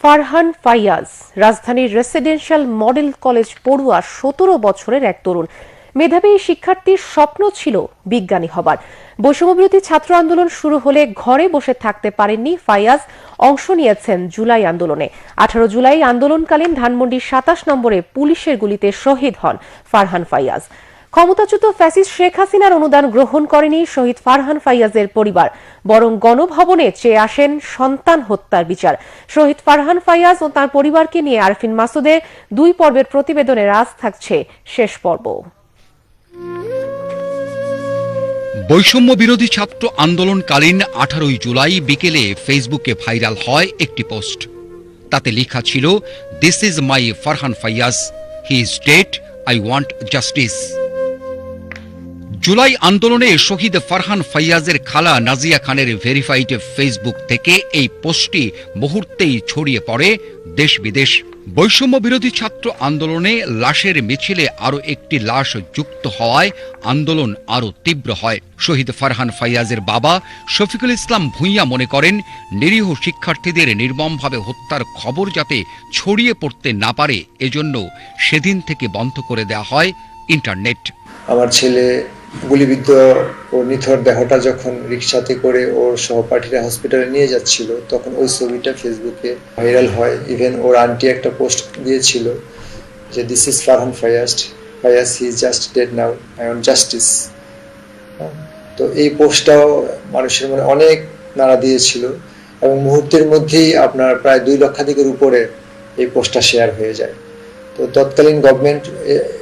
ফারহান ফাইয়াজ রাজধানীর residential model college পড়ুয়া ১৭ বছরের এক তরুণ। মেধাবী শিক্ষার্থীর স্বপ্ন ছিল বিজ্ঞানী হবার। বৈষম্যবিরোধী ছাত্র আন্দোলন শুরু হলে ঘরে বসে থাকতে পারেননি ফাইয়াজ। অংশ নিয়েছেন জুলাই আন্দোলনে। ১৮ জুলাই আন্দোলনকালীন ধানমন্ডির ২৭ নম্বরে পুলিশের গুলিতে শহীদ হন ফারহান ফাইয়াজ। ক্ষমতাচ্যুত ফ্যাসিস্ট শেখ হাসিনার অনুদান গ্রহণ করেনি শহীদ ফারহান ফাইয়াজের পরিবার, বরং গণভবনে চেয়ে আসেন সন্তান হত্যার বিচার। শহীদ ফারহান ফাইয়াজ ও তার পরিবারকে নিয়ে আরফিন মাসুদের ২ পর্বের প্রতিবেদনের আজ থাকছে শেষ পর্ব। বৈষম্য বিরোধী ছাত্র আন্দোলনকালীন ১৮ জুলাই বিকেলে ফেসবুকে ভাইরাল হয় একটি পোস্ট। তাতে লেখা ছিল, this is my Farhan Fayaz, he is dead, I want justice. July আন্দোলনে শহীদ ফারহান ফাইয়াজের খালা নাজিয়া খানের ভেরিফাইড ফেসবুক থেকে এই পোস্টটি মুহূর্তেই ছড়িয়ে পড়ে দেশ বিদেশ। বৈষম্য বিরোধী ছাত্র আন্দোলনে লাশের মিছিলে আরও একটি লাশ যুক্ত হওয়ায় আন্দোলন আরও তীব্র হয়। শহীদ ফারহান ফাইয়াজের বাবা শফিকুল ইসলাম ভূঁইয়া মনে করেন, নিরীহ শিক্ষার্থীদের নির্মমভাবে হত্যার খবর যাতে ছড়িয়ে পড়তে না পারে, এজন্য সেদিন থেকে বন্ধ করে দেওয়া হয় ইন্টারনেট। আমার ছেলে গুলিবিদ্ধ ও নিথর দেহটা যখন রিকশাতে করে ওর সহপাঠীরা হসপিটালে নিয়ে যাচ্ছিল, তখন ওই ছবিটা ফেসবুকে ভাইরাল হয়। ইভেন ওর আন্টি একটা পোস্ট দিয়েছিল যে this is Farhan Fayaz, he is just dead now, I want justice. তো এই পোস্টটাও মানুষের মনে অনেক নাড়া দিয়েছিল এবং মুহূর্তের মধ্যেই আপনার প্রায় ২ লক্ষাধিকের উপরে এই পোস্টটা শেয়ার হয়ে যায়। তো তৎকালীন গভর্নমেন্ট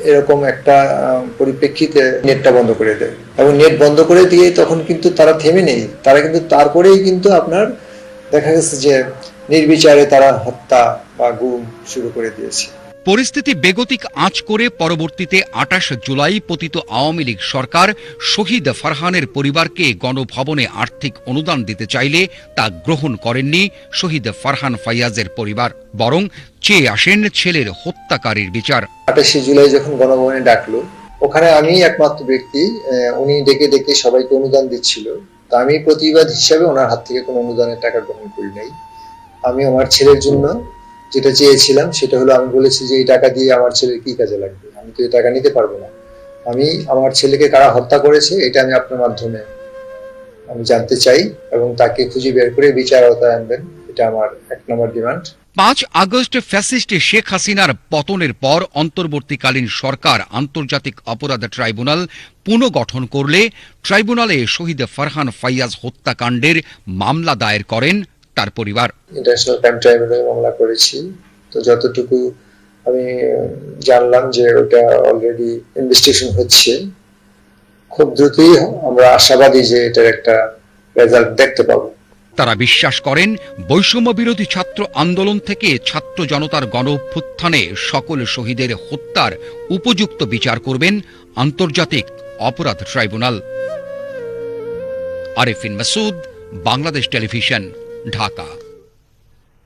এরকম একটা পরিপ্রেক্ষিতে নেটটা বন্ধ করে দেয় এবং নেট বন্ধ করে দিয়ে তখন কিন্তু তারা থেমে নেই। তারা কিন্তু তারপরেই কিন্তু আপনার দেখা গেছে যে নির্বিচারে তারা হত্যা বা গুম শুরু করে দিয়েছে। পরিস্থিতি বেগতিক আঁচ করে পরবর্তীতে ২৮ জুলাই পতিত আওয়ামী লীগ সরকার শহীদ ফারহানের পরিবারকে গণভবনে আর্থিক অনুদান দিতে চাইলে তা গ্রহণ করেননি শহীদ ফারহান ফাইয়াজের পরিবার, বরং চেয়ে আসেন ছেলের হত্যাকারীর বিচার। ২৮ জুলাই যখন গণভবনে ডাকলো, ওখানে আমি একমাত্র ব্যক্তি, উনি ডেকে ডেকে সবাইকে অনুদান দিচ্ছিল। তা আমি প্রতিবাদ হিসাবে ওনার হাত থেকে কোনো অনুদানের টাকা গ্রহণ করি নাই। আমি আমার ছেলের জন্য যেটা চেয়েছিলাম সেটা হলো, আমি বলেছি যে এই টাকা দিয়ে আমার ছেলের কি কাজে লাগবে, আমি তো এই টাকা নিতে পারবো না। আমি আমার ছেলেকে কারা হত্যা করেছে এটা আমি আপনার মাধ্যমে আমি জানতে চাই এবং তাকে খুঁজে বের করে বিচার আওতায় আনবেন, এটা আমার ১ নম্বর ডিমান্ড। ৫ আগস্ট ফ্যাসিস্ট শেখ হাসিনার পতনের পর অন্তর্বর্তীকালীন সরকার আন্তর্জাতিক অপরাধ ট্রাইব্যুনাল পুনর্গঠন করলে ট্রাইব্যুনালে শহীদ ফারহান ফাইয়াজ হত্যাকাণ্ডের মামলা দায়ের করেন তার পরিবার। ইন্টারন্যাশনাল ক্রাইম ট্রাইব্যুনালে মামলা করেছি। তো যতটুকু আমি জানলাম যে ওটা অলরেডি ইনভেস্টিগেশন হচ্ছে, খুব দ্রুতই আমরা আশাবাদী যে এটার একটা রেজাল্ট দেখতে পাবো। তারা বিশ্বাস করেন, বৈষম্য বিরোধী ছাত্র আন্দোলন থেকে ছাত্র জনতার গণঅভ্যুত্থানে সকল শহীদের হত্যার উপযুক্ত বিচার করবেন আন্তর্জাতিক অপরাধ ট্রাইব্যুনাল। আরফিন মাসুদ, বাংলাদেশ টেলিভিশন, ঢাকা।